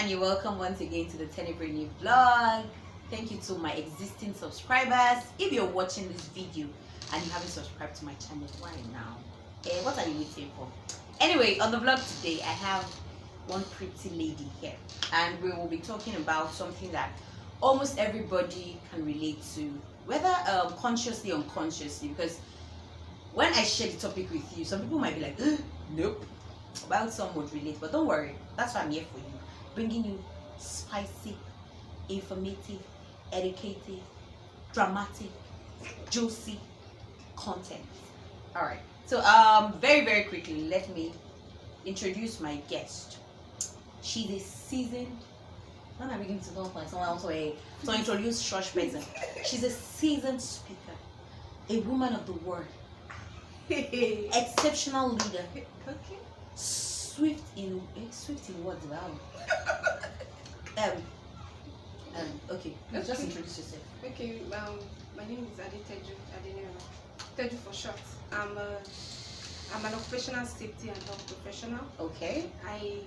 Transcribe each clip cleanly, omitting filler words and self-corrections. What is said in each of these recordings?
and you're welcome once again to the Tenebrae New Vlog. Thank you to my existing subscribers. If you're watching this video and you haven't subscribed to my channel, why now? What are you waiting for? Anyway, on the vlog today, I have one pretty lady here, and we will be talking about something that almost everybody can relate to, whether consciously or unconsciously, because when I share the topic with you, some people might be like, nope. While some would relate, but don't worry, that's why I'm here for you, bringing you spicy, informative, educative, dramatic, juicy content. All right, so very quickly, let me introduce my guest. She's a seasoned, when I begin to talk like someone else, so introduce church person. She's a seasoned speaker, a woman of the word, exceptional leader. Okay. Swift in words. Wow. Okay. Just introduce yourself. Okay. My name is Adeteju Adeniran. Teju for short. I'm an occupational safety and health professional. Okay. I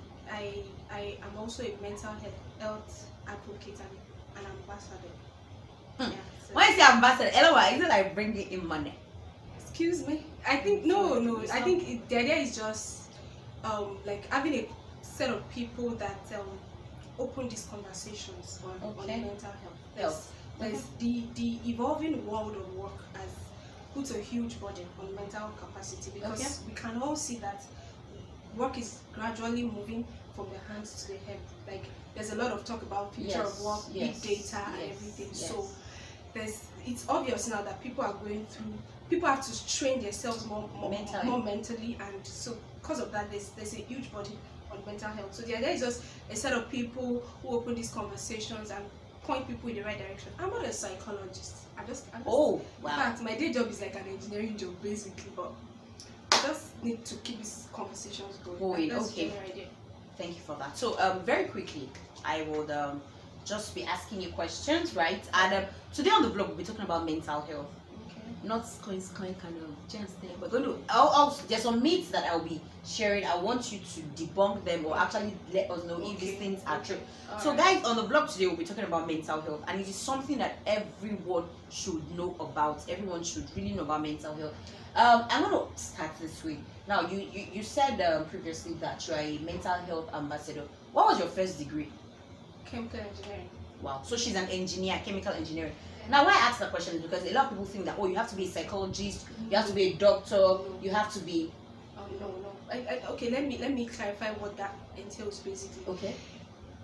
am also a mental health advocate and an ambassador. Yeah, so. When I say ambassador, LOI, is it like bringing in money? Excuse me. I think no. I think the idea is just like having a set of people that open these conversations on mental health. There's the evolving world of work has put a huge burden on mental capacity, because we can all see that work is gradually moving from the hands to the head. Like there's a lot of talk about future of work, big data and everything. So it's obvious now that people have to train themselves more mentally, and so because of that there's a huge body on mental health. So the idea is just a set of people who open these conversations and point people in the right direction. I'm not a psychologist. I'm just oh wow. In fact, my day job is like an engineering job basically, but I just need to keep these conversations going. That's okay. Thank you for that. So very quickly, I would just be asking you questions, right? And today on the vlog we'll be talking about mental health. Not kind of chance there, but there's some myths that I'll be sharing. I want you to debunk them or actually let us know if these things are true. So guys, on the vlog today we'll be talking about mental health, and it is something that everyone should know about. Everyone should really know about mental health. I'm going to start this way. Now you said previously that you're a mental health ambassador. What was your first degree? Chemical engineering. Wow, so she's an engineer, chemical engineering. Now, why I ask that question is because a lot of people think that, you have to be a psychologist, you have to be a doctor, you have to be... No. Okay, let me clarify what that entails basically. Okay.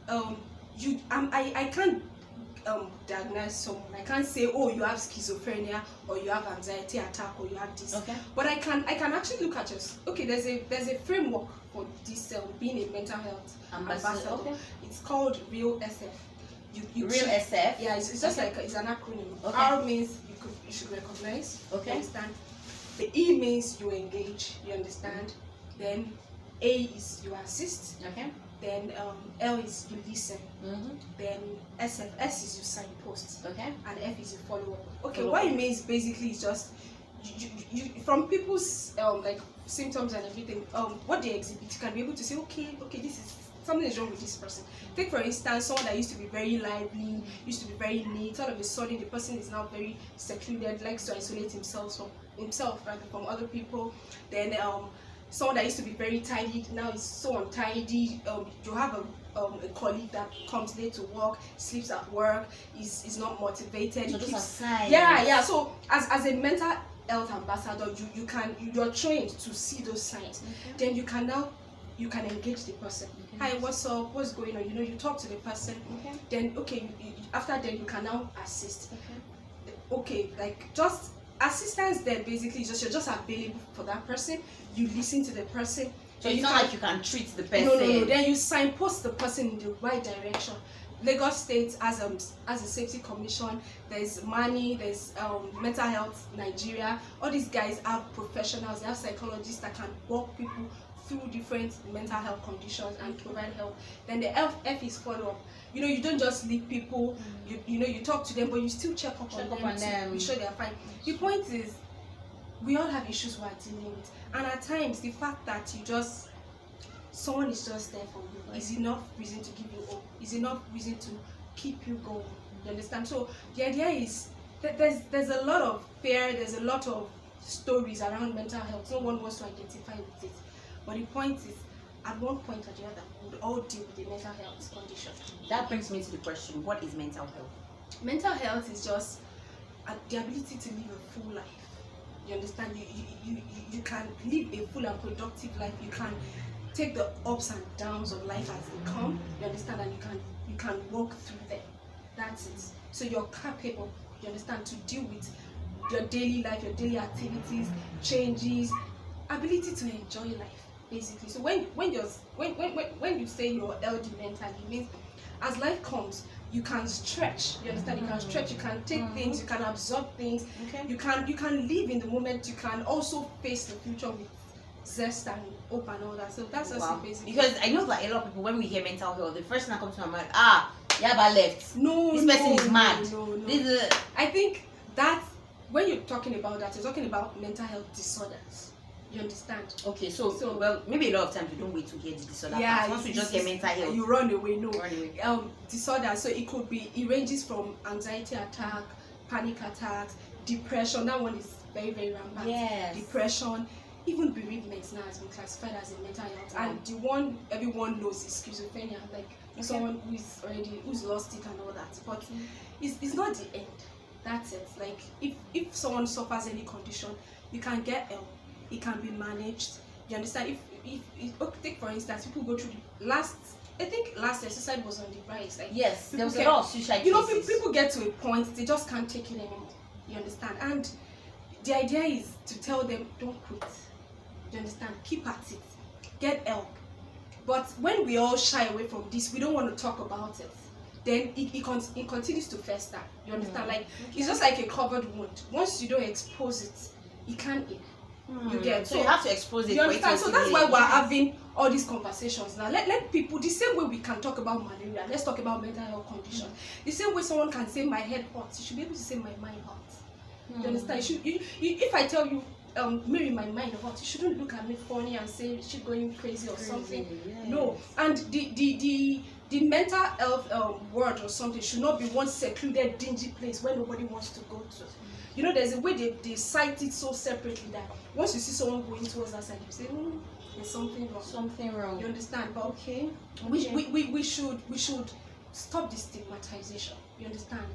I can't diagnose someone. I can't say, you have schizophrenia, or you have anxiety attack, or you have this. Okay. But I can actually look at just, there's a framework for this being a mental health ambassador. Okay. It's called Real SF. Real SF? Yeah, it's just like it's an acronym. Okay. R means you should recognize. Okay. You understand? The E means you engage. You understand? Then A is you assist. Okay. Then L is you listen. Then S is you signpost. Okay. And F is you follow up. Okay. What it means basically is just you from people's like symptoms and everything. What they exhibit, you can be able to say, okay, this is. Something is wrong with this person. Take for instance someone that used to be very lively, used to be very neat. All of a sudden the person is now very secluded, likes to isolate himself from other people. Then someone that used to be very tidy now is so untidy. You have a colleague that comes late to work, sleeps at work, is not motivated. So those are signs. Yeah. So as a mental health ambassador, you're trained to see those signs. Then you can engage the person. Hi, what's up? What's going on? You talk to the person. Then after that you can now assist. Like just assistance. Then basically you're just available for that person. You listen to the person. So it's not like you can treat the person. No. Then you signpost the person in the right direction. Lagos State as a safety commission. There's money. There's mental health Nigeria. All these guys have professionals. They have psychologists that can walk people through different mental health conditions and provide help. Then the F is follow up. You don't just leave people. You talk to them, but you still check up on them. To be sure they are fine. The point is, we all have issues we're dealing with, and at times the fact that someone is just there for you is enough reason to give you hope, is enough reason to keep you going. You understand? So the idea is that there's a lot of fear, there's a lot of stories around mental health. No one wants to identify with it, but the point is, at one point or the other, we would all deal with a mental health condition. That brings me to the question: what is mental health? Mental health is just the ability to live a full life. You understand? You can live a full and productive life. You can take the ups and downs of life as they come. You understand? And you can walk through them. That's it. So you're capable, you understand, to deal with your daily life, your daily activities, changes, ability to enjoy life, basically. So when you say you're healthy mentally, it means as life comes, you can stretch. You understand? You can stretch. You can take things. You can absorb things. Okay. You can live in the moment. You can also face the future with zest and hope and all that. So that's also basically. Because I know that a lot of people, when we hear mental health, the first thing that comes to my mind, Yaba left. No, this person is mad. No. This is I think that when you're talking about that, you're talking about mental health disorders. You understand? Okay, so well, maybe a lot of times we don't wait to hear the disorder. Yeah, once we just get mental health, you run away. No, run away. Disorder. So it ranges from anxiety attack, panic attacks, depression. That one is very, very rampant. Yes. Depression, even bereavement now has been classified as a mental health. And the one everyone knows is schizophrenia, like someone who's lost it and all that. But it's not the end. That's it. Like if someone suffers any condition, you can get help. It can be managed. You understand? If take for instance, people go through the last year suicide was on the rise. Like yes, there was a lot of suicide cases. People get to a point they just can't take it anymore. You understand? And the idea is to tell them, don't quit. You understand? Keep at it. Get help. But when we all shy away from this, we don't want to talk about it. Then it continues to fester. You understand? Like it's just like a covered wound. Once you don't expose it, it can't heal. You get so you have to expose it. You understand? So that's why we're having all these conversations now. Let people, the same way we can talk about malaria, let's talk about mental health condition. The same way someone can say my head hurts, you should be able to say my mind hurts. You understand? If I tell you, Mary, my mind hurts, you shouldn't look at me funny and say she's going crazy or something. Yes. No. And the mental health ward or something should not be one secluded, dingy place where nobody wants to go to. You know, there's a way they cite it so separately that once you see someone going towards that side, you say, there's something wrong. Something wrong. You understand? But okay. We should stop the stigmatization. You understand?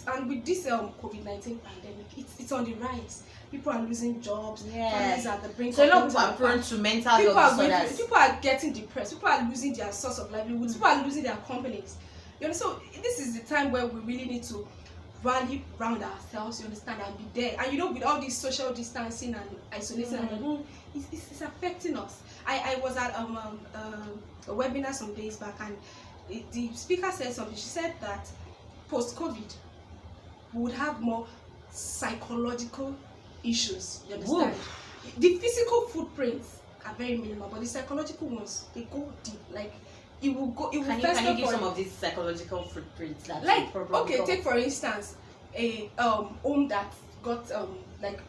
And with this COVID-19 pandemic, it's on the rise. People are losing jobs. Families are at the brink. So a lot of people are prone to mental health disorders. People are getting depressed. People are losing their source of livelihood. People are losing their companies. You know, so this is the time where we really need to rally around ourselves, you understand, and be there. And you know, with all this social distancing and isolation, it's affecting us. I was at a webinar some days back, and the speaker said something. She said that post-COVID, we would have more psychological issues. You understand? Oof. The physical footprints are very minimal, but the psychological ones, they go deep. Like it will go. Can you give some of these psychological footprints that take for instance a home that got like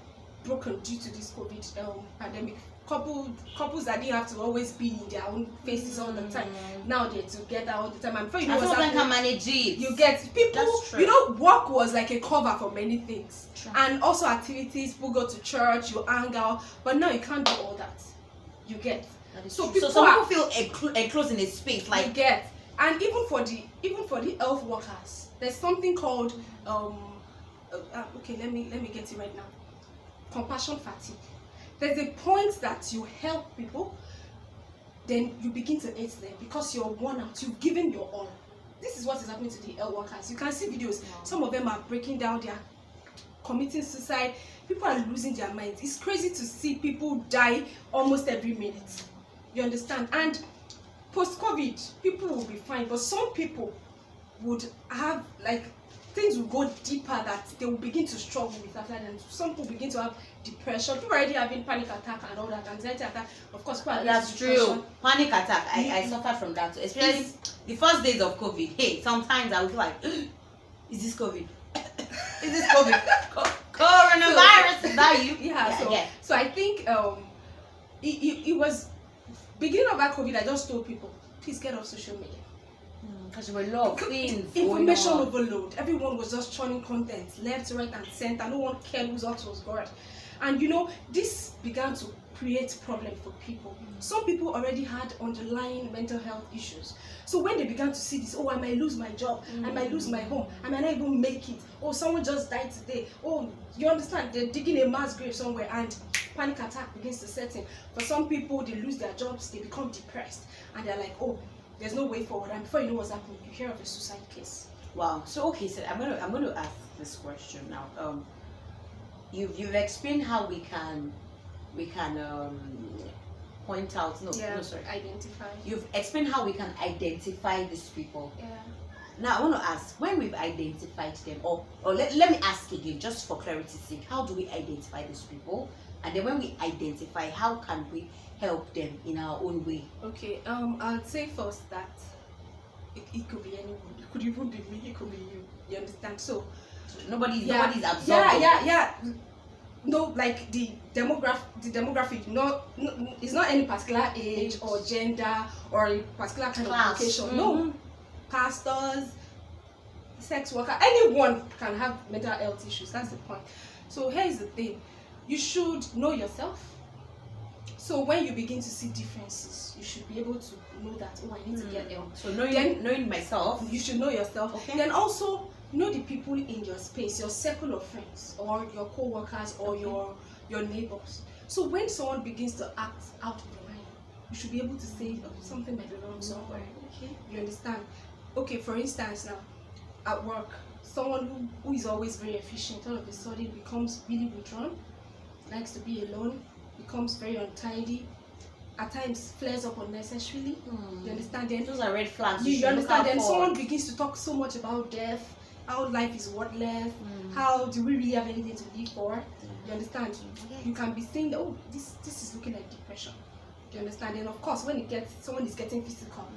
broken due to this COVID pandemic. Couples that didn't have to always be in their own faces all the time. Now they're together all the time. I'm sure you know what's happening. Can manage it. You get people. You know, work was like a cover for many things, and also activities. People go to church, you hang out, but now you can't do all that. You get. So some people feel enclosed in a space, like you get. And even for the health workers, there's something called okay, let me get it right now. Compassion fatigue. There's a point that you help people, then you begin to hate them because you're worn out. You've given your all. This is what is happening to the health workers. You can see videos. Some of them are breaking down. They are committing suicide. People are losing their minds. It's crazy to see people die almost every minute. You understand? And post-COVID, people will be fine, but some people would have, like, things will go deeper that they will begin to struggle with after that. Some people begin to have depression. People already having panic attack and all that, anxiety attack. Of course, that's true. Panic attack. I suffered from that too. Especially the first days of COVID. Hey, sometimes I was like, is this COVID? Is this COVID? Coronavirus? Is that you? Yeah. So I think it was beginning of that COVID, I just told people, please get off social media. Because there were a lot of things. Information overload. Everyone was just churning content left, right, and center. No one cared whose heart was God. And this began to create problems for people. Some people already had underlying mental health issues. So when they began to see this, oh, I might lose my job, I might lose my home, I might not even make it. Oh, someone just died today. Oh, you understand? They're digging a mass grave somewhere, and panic attack begins to set in. For some people, they lose their jobs, they become depressed, and they're like, oh, there's no way forward. And before you know what's happening, you hear of a suicide case. Wow. So okay, so I'm gonna ask this question now. You've explained how we can point out identify. You've explained how we can identify these people. Yeah. Now I want to ask, when we've identified them, or let me ask again, just for clarity's sake, how do we identify these people? And then when we identify, how can we help them in our own way? Okay, I'd say first that it could be anyone. It could even be me, it could be you. You understand? So nobody's absorbed. Yeah. No, like the demographic, it's not any particular age or gender or a particular kind of education. No, pastors, sex worker, anyone can have mental health issues. That's the point. So here's the thing: you should know yourself. So when you begin to see differences, you should be able to know that, oh, I need to get help. So knowing myself, you should know yourself. Okay. Then also know the people in your space, your circle of friends, or your co-workers, or your neighbors. So when someone begins to act out of the line, you should be able to say, oh, something might be wrong somewhere. Okay. You understand? Okay, for instance, now at work, someone who is always very efficient all of a sudden becomes really withdrawn, likes to be alone, becomes very untidy, at times flares up unnecessarily. You understand? Then those are red flags. You understand? Then someone begins to talk so much about death, how life is worthless, how do we really have anything to live for? You understand? You can be saying that, oh, this is looking like depression. You understand? And of course, when someone is getting physical,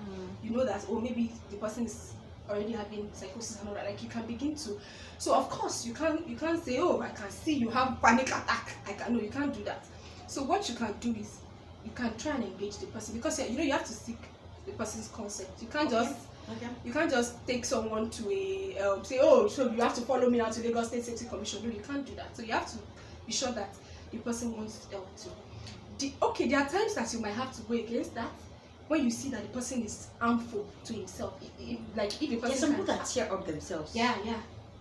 you know that, oh, maybe the person is already having psychosis and all that. Like, you can begin to. So of course you can't say, oh, I can see you have panic attack. No, you can't do that. So what you can do is you can try and engage the person, because you have to seek the person's consent. You can't just take someone to a say, oh, so you have to follow me now to Lagos State Safety Commission. No, you can't do that. So you have to be sure that the person wants help too. There are times that you might have to go against that when you see that the person is harmful to himself. If the person some people that tear up themselves. Yeah.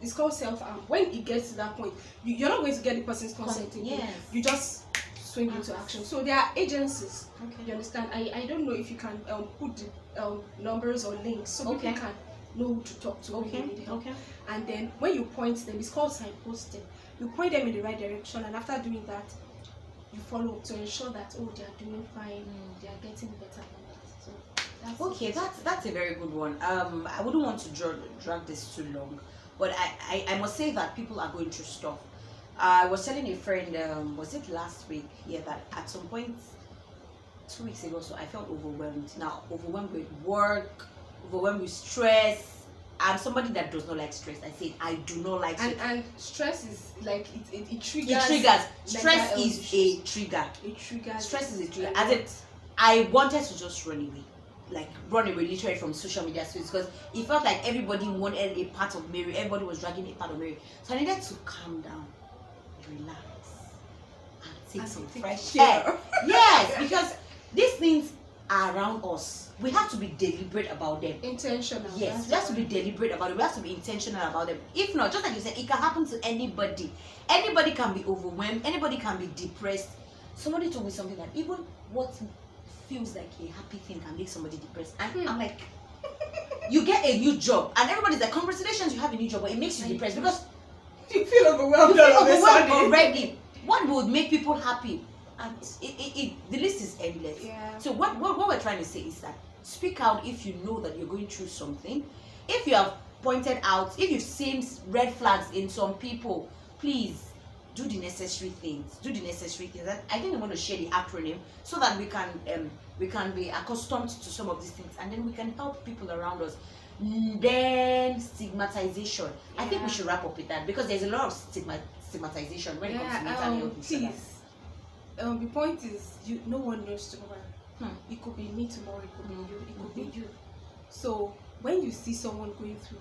It's called self-harm. When it gets to that point, you're not going to get the person's consent. Yes. You just swing into action. So there are agencies. Okay. You understand? I don't know if you can put the numbers or links so people can know who to talk to when they need help. And then when you point them, it's called signposting. You point them in the right direction, and after doing that, you follow up to ensure that, oh, they are doing fine, they are getting better than that. So that's a very good one. I wouldn't want to drag this too long, but I must say that people are going through stuff. I was telling a friend, was it last week? Yeah, that at some point 2 weeks ago, so I felt overwhelmed. Now, overwhelmed with work, overwhelmed with stress. I'm somebody that does not like stress. I say I do not like stress. And stress is like it triggers. It triggers. Stress is a trigger. It triggers. Stress is a trigger. I wanted to just run away literally from social media space, because it felt like everybody wanted a part of Mary. Everybody was dragging a part of Mary. So I needed to calm down, relax, and take some fresh air. Yes, because these things are around us. We have to be deliberate about them. Intentional. Yes, we have to be deliberate about it. We have to be intentional about them. If not, just like you said, it can happen to anybody. Anybody can be overwhelmed. Anybody can be depressed. Somebody told me something that even what feels like a happy thing can make somebody depressed. And I'm like, you get a new job, and everybody's like, congratulations, you have a new job, but it makes you depressed because you feel overwhelmed. Already. What would make people happy? And the list is endless. Yeah. So what we're trying to say is that speak out if you know that you're going through something. If you have pointed out, if you've seen red flags in some people, please do the necessary things. I think I'm going to share the acronym so that we can be accustomed to some of these things, and then we can help people around us. Then stigmatization. Yeah. I think we should wrap up with that, because there's a lot of stigmatization when it comes to mental health. Please. The point is, no one knows tomorrow. It could be me tomorrow, it could be you, it could be you. So when you see someone going through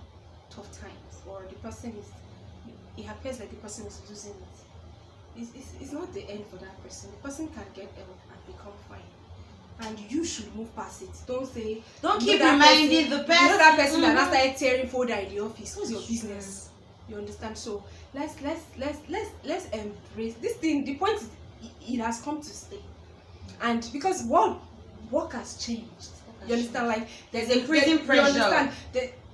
tough times, or the person it appears like the person is losing it, it's not the end for that person. The person can get help and become fine. And you should move past it. Don't keep reminding the person. You know that person that now started tearing folder in the office. What's your business? You understand? So let's embrace this thing. The point is, it has come to stay. And because work has changed. You understand? Like there's increasing pressure. You understand?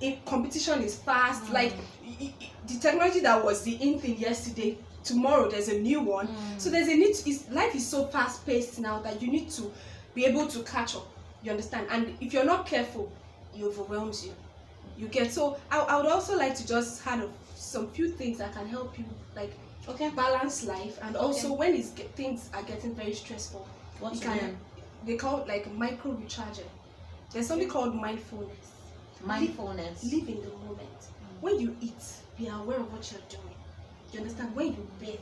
The competition is fast. Like the technology that was the in thing yesterday, tomorrow there's a new one. So there's a need. Life is so fast paced now that you need to be able to catch up. You understand? And if you're not careful, it overwhelms you. You get. So I would also like to just have some few things that can help you, like balance life, and also when things are getting very stressful, they call it like micro recharging. There's something called mindfulness. Live in the moment. When you eat, be aware of what you're doing. You understand? When you bathe,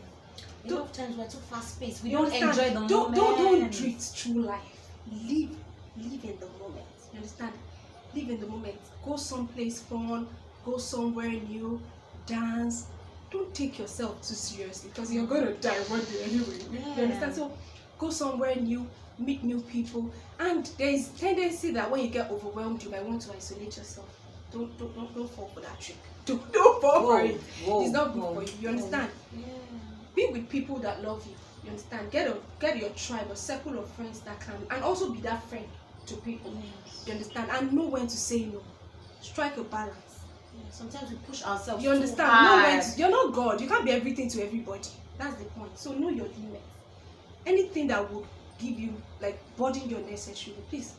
a lot of times we're too fast paced. We don't enjoy the moment. Don't drift through life. Live in the moment. You understand? Live in the moment. Go someplace fun. Go somewhere new. Dance. Don't take yourself too seriously, because you're gonna die one day anyway. You understand? So go somewhere new, meet new people, and there is tendency that when you get overwhelmed, you might want to isolate yourself. Don't fall for that trick. Don't fall for it. It's not good for you. You understand? Be with people that love you. You understand? Get your tribe, a circle of friends that can, and also be that friend to people. You understand? And know when to say no. Strike a balance. Sometimes we push ourselves. You understand? Know when you're not God. You can't be everything to everybody. That's the point. So know your limits. Anything that would give you, like, burden your necessarily, please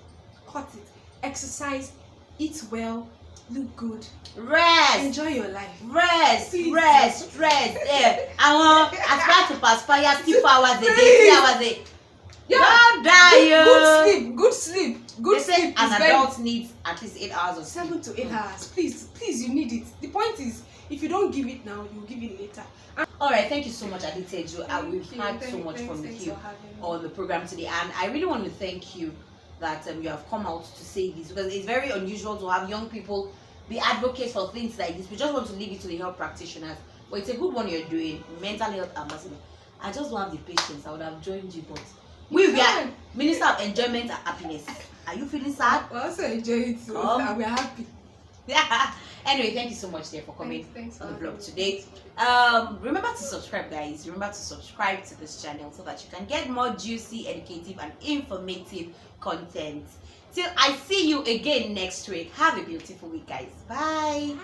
cut it. Exercise, eat well, look good, rest, enjoy your life, rest. Yeah, I want aspire to perspire 3 hours a day, 3 hours a day. Don't die. Good sleep. An adult needs at least 8 hours of sleep. 7 to 8 hours. Please, you need it. The point is, if you don't give it now, you'll give it later. Alright, thank you so much, Adeteju. We've had so much fun with you on the program today, and I really want to thank you that you have come out to say this, because it's very unusual to have young people be advocates for things like this. We just want to leave it to the health practitioners, but it's a good one you're doing, mental health ambassador. I just don't have the patience. I would have joined you, but we are Minister of Enjoyment and Happiness. Are you feeling sad? We also enjoy it, so and we're happy. Yeah. Anyway, thank you so much there for coming on the vlog today. Remember to subscribe, guys. Remember to subscribe to this channel so that you can get more juicy, educative, and informative content. Till I see you again next week. Have a beautiful week, guys. Bye.